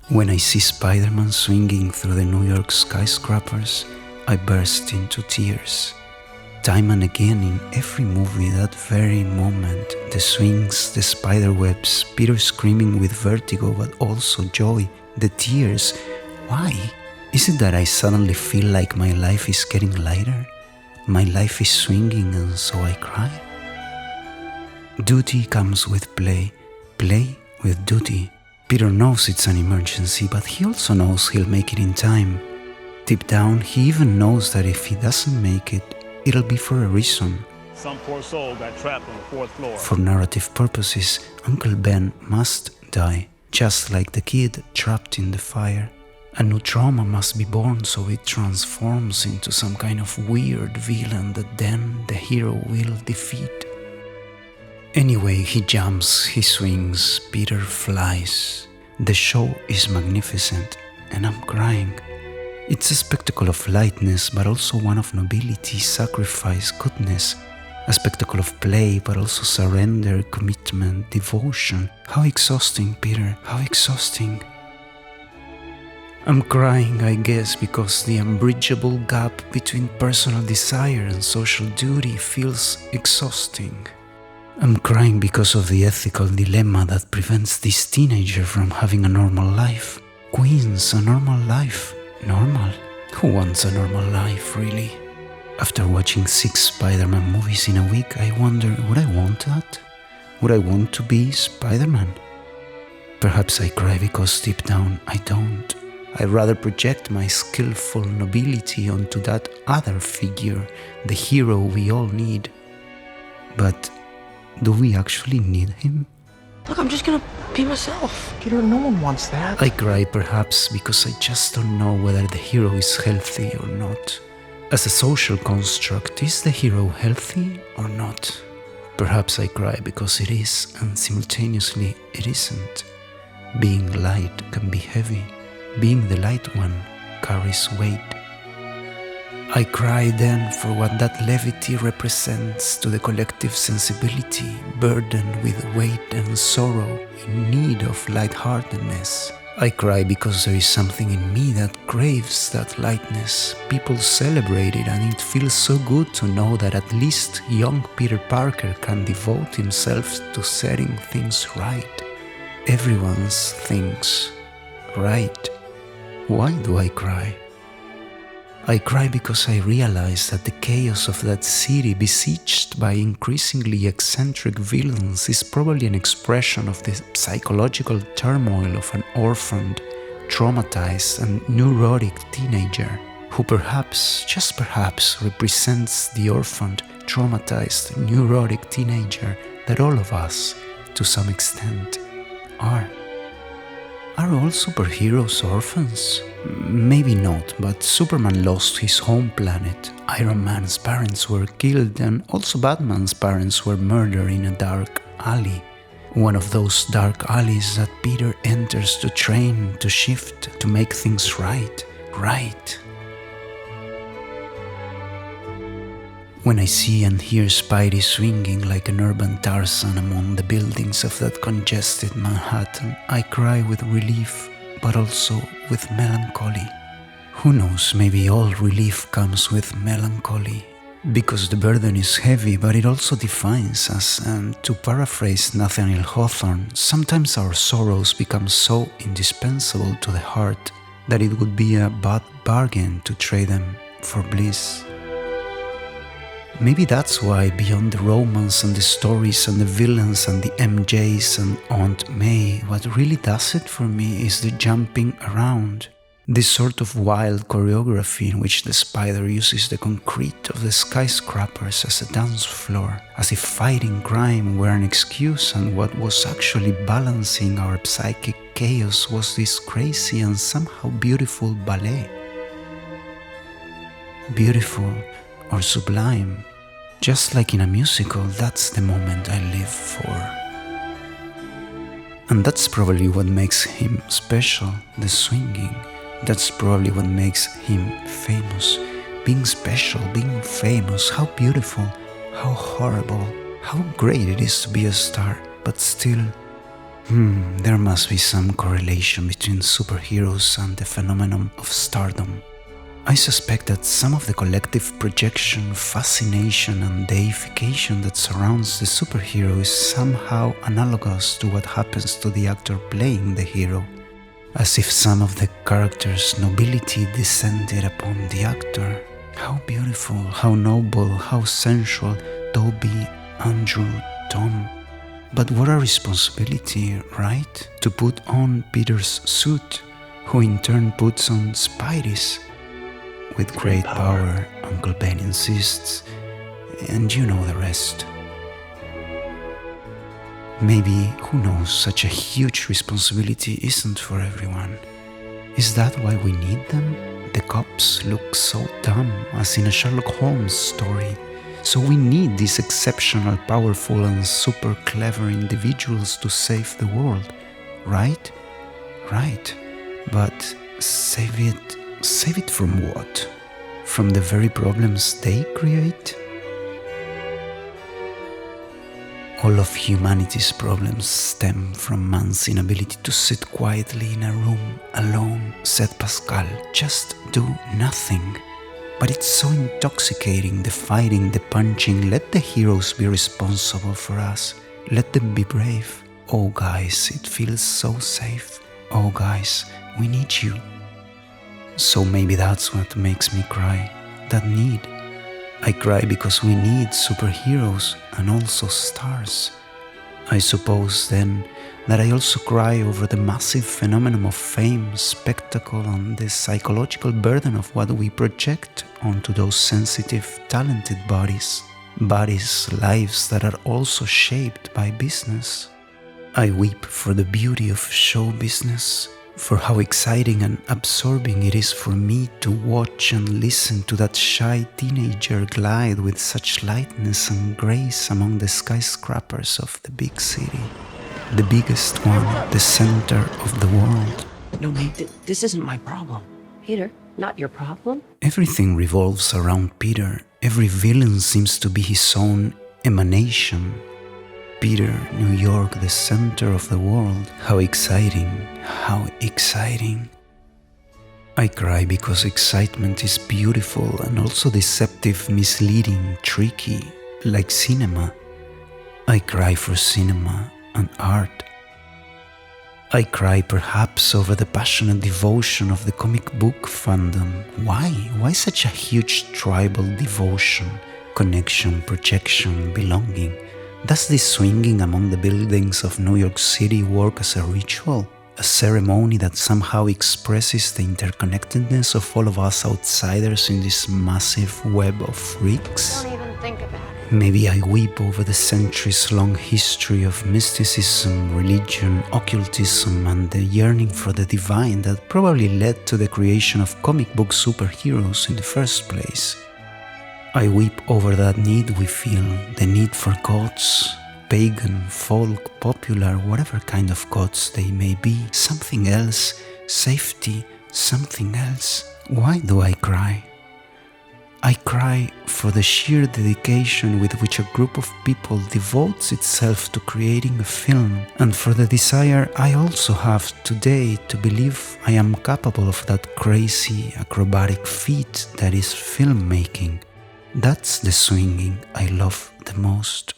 When I see Spider-Man swinging through the New York skyscrapers, I burst into tears. Time and again in every movie, that very moment, the swings, the spiderwebs, Peter screaming with vertigo but also joy, the tears. Why? Is it that I suddenly feel like my life is getting lighter? My life is swinging and so I cry? Duty comes with play, play with duty. Peter knows it's an emergency, but he also knows he'll make it in time. Deep down, he even knows that if he doesn't make it, it'll be for a reason. Some poor soul got trapped on the 4th floor. For narrative purposes, Uncle Ben must die, just like the kid trapped in the fire. A new trauma must be born so it transforms into some kind of weird villain that then the hero will defeat. Anyway, he jumps, he swings, Peter flies. The show is magnificent, and I'm crying. It's a spectacle of lightness, but also one of nobility, sacrifice, goodness. A spectacle of play, but also surrender, commitment, devotion. How exhausting, Peter, how exhausting. I'm crying, I guess, because the unbridgeable gap between personal desire and social duty feels exhausting. I'm crying because of the ethical dilemma that prevents this teenager from having a normal life. Queens, a normal life. Normal? Who wants a normal life, really? After watching 6 Spider-Man movies in a week, I wonder, would I want that? Would I want to be Spider-Man? Perhaps I cry because deep down I don't. I'd rather project my skillful nobility onto that other figure, the hero we all need. But do we actually need him? Look, I'm just gonna be myself. Peter, no one wants that. I cry perhaps because I just don't know whether the hero is healthy or not. As a social construct, is the hero healthy or not? Perhaps I cry because it is, and simultaneously it isn't. Being light can be heavy. Being the light one carries weight. I cry then for what that levity represents to the collective sensibility, burdened with weight and sorrow, in need of lightheartedness. I cry because there is something in me that craves that lightness. People celebrate it, and it feels so good to know that at least young Peter Parker can devote himself to setting things right. Everyone's things right. Why do I cry? I cry because I realize that the chaos of that city besieged by increasingly eccentric villains is probably an expression of the psychological turmoil of an orphaned, traumatized and neurotic teenager who perhaps, just perhaps, represents the orphaned, traumatized, neurotic teenager that all of us, to some extent, are. Are all superheroes orphans? Maybe not, but Superman lost his home planet, Iron Man's parents were killed, and also Batman's parents were murdered in a dark alley. One of those dark alleys that Peter enters to train, to shift, to make things right. When I see and hear Spidey swinging like an urban Tarzan among the buildings of that congested Manhattan, I cry with relief, but also with melancholy. Who knows, maybe all relief comes with melancholy, because the burden is heavy, but it also defines us, and to paraphrase Nathaniel Hawthorne, sometimes our sorrows become so indispensable to the heart that it would be a bad bargain to trade them for bliss. Maybe that's why beyond the romance and the stories and the villains and the MJs and Aunt May, what really does it for me is the jumping around. This sort of wild choreography in which the spider uses the concrete of the skyscrapers as a dance floor, as if fighting crime were an excuse and what was actually balancing our psychic chaos was this crazy and somehow beautiful ballet. Beautiful or sublime. Just like in a musical, that's the moment I live for. And that's probably what makes him special, the swinging. That's probably what makes him famous. Being special, being famous, how beautiful, how horrible, how great it is to be a star, but still There must be some correlation between superheroes and the phenomenon of stardom. I suspect that some of the collective projection, fascination and deification that surrounds the superhero is somehow analogous to what happens to the actor playing the hero, as if some of the character's nobility descended upon the actor. How beautiful, how noble, how sensual, Tobey, Andrew, Tom. But what a responsibility, right? To put on Peter's suit, who in turn puts on Spidey's. With great power, Uncle Ben insists, and you know the rest. Maybe, who knows, such a huge responsibility isn't for everyone. Is that why we need them? The cops look so dumb, as in a Sherlock Holmes story. So we need these exceptional, powerful and super clever individuals to save the world, right? Right. But save it from what? From the very problems they create? All of humanity's problems stem from man's inability to sit quietly in a room alone, said Pascal. Just do nothing. But it's so intoxicating, the fighting, the punching. Let the heroes be responsible for us. Let them be brave. Oh guys, it feels so safe. Oh guys, we need you. So maybe that's what makes me cry, that need. I cry because we need superheroes and also stars. I suppose then that I also cry over the massive phenomenon of fame, spectacle and the psychological burden of what we project onto those sensitive, talented bodies. Bodies, lives that are also shaped by business. I weep for the beauty of show business, for how exciting and absorbing it is for me to watch and listen to that shy teenager glide with such lightness and grace among the skyscrapers of the big city. The biggest one, the center of the world. No, Nate, this isn't my problem. Peter, not your problem? Everything revolves around Peter. Every villain seems to be his own emanation. Peter, New York, the center of the world. How exciting, how exciting. I cry because excitement is beautiful and also deceptive, misleading, tricky, like cinema. I cry for cinema and art. I cry perhaps over the passionate devotion of the comic book fandom. Why? Why such a huge tribal devotion, connection, projection, belonging? Does this swinging among the buildings of New York City work as a ritual? A ceremony that somehow expresses the interconnectedness of all of us outsiders in this massive web of freaks? Don't even think about it. Maybe I weep over the centuries-long history of mysticism, religion, occultism, and the yearning for the divine that probably led to the creation of comic book superheroes in the first place. I weep over that need we feel, the need for gods, pagan, folk, popular, whatever kind of gods they may be, something else, safety, something else. Why do I cry? I cry for the sheer dedication with which a group of people devotes itself to creating a film, and for the desire I also have today to believe I am capable of that crazy, acrobatic feat that is filmmaking. That's the swinging I love the most.